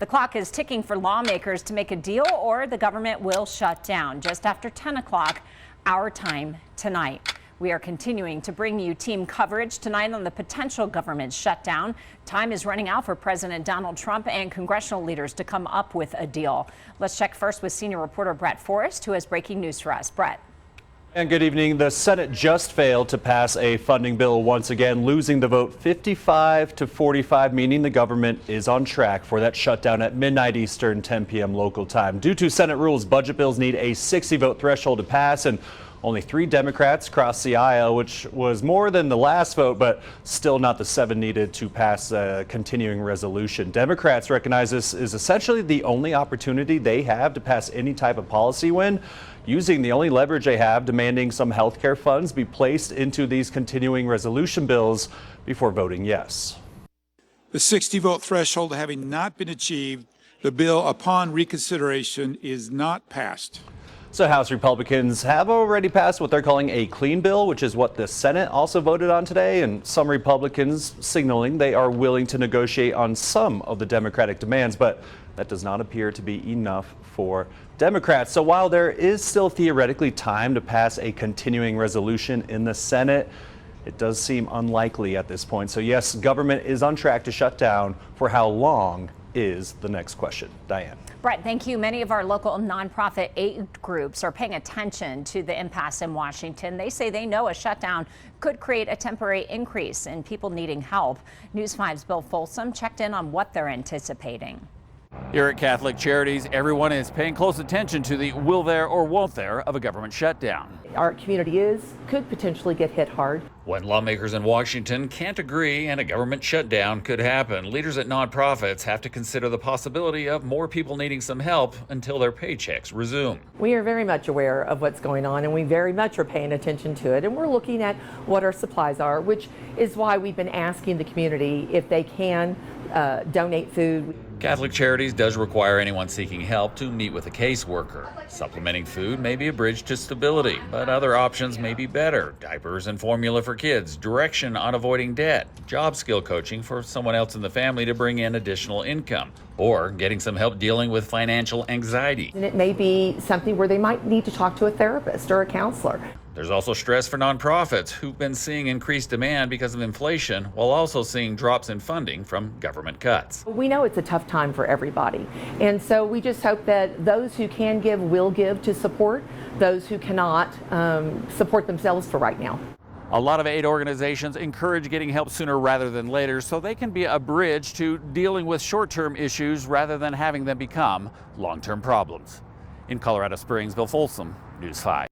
The clock is ticking for lawmakers to make a deal or the government will shut down just after 10 o'clock our time tonight. We are continuing to bring you team coverage tonight on the potential government shutdown. Time is running out for President Donald Trump and congressional leaders to come up with a deal. Let's check first with senior reporter Brett Forrest, who has breaking news for us. Brett. And good evening. The Senate just failed to pass a funding bill once again, losing the vote 55-45, meaning the government is on track for that shutdown at midnight Eastern, 10 p.m. local time. Due to Senate rules, budget bills need a 60-vote threshold to pass, and only 3 Democrats crossed the aisle, which was more than the last vote, but still not the 7 needed to pass a continuing resolution. Democrats recognize this is essentially the only opportunity they have to pass any type of policy win, using the only leverage they have, demanding some health care funds be placed into these continuing resolution bills before voting yes. The 60-vote threshold having not been achieved, the bill upon reconsideration is not passed. So House Republicans have already passed what they're calling a clean bill, which is what the Senate also voted on today, and some Republicans signaling they are willing to negotiate on some of the Democratic demands, but that does not appear to be enough for Democrats. So while there is still theoretically time to pass a continuing resolution in the Senate, it does seem unlikely at this point. So yes, government is on track to shut down. For how long is the next question. Diane. Brett, thank you. Many of our local nonprofit aid groups are paying attention to the impasse in Washington. They say they know a shutdown could create a temporary increase in people needing help. News 5's Bill Folsom checked in on what they're anticipating. Here at Catholic Charities, everyone is paying close attention to the will there or won't there of a government shutdown. Our community could potentially get hit hard. When lawmakers in Washington can't agree and a government shutdown could happen, leaders at nonprofits have to consider the possibility of more people needing some help until their paychecks resume. We are very much aware of what's going on, and we very much are paying attention to it, and we're looking at what our supplies are, which is why we've been asking the community if they can donate food. Catholic Charities does require anyone seeking help to meet with a caseworker. Supplementing food may be a bridge to stability, but other options may be better. Diapers and formula for kids, direction on avoiding debt, job skill coaching for someone else in the family to bring in additional income, or getting some help dealing with financial anxiety. And it may be something where they might need to talk to a therapist or a counselor. There's also stress for nonprofits who've been seeing increased demand because of inflation, while also seeing drops in funding from government cuts. We know it's a tough time for everybody, and so we just hope that those who can give will give to support those who cannot support themselves for right now. A lot of aid organizations encourage getting help sooner rather than later so they can be a bridge to dealing with short-term issues rather than having them become long-term problems. In Colorado Springs, Bill Folsom, News 5.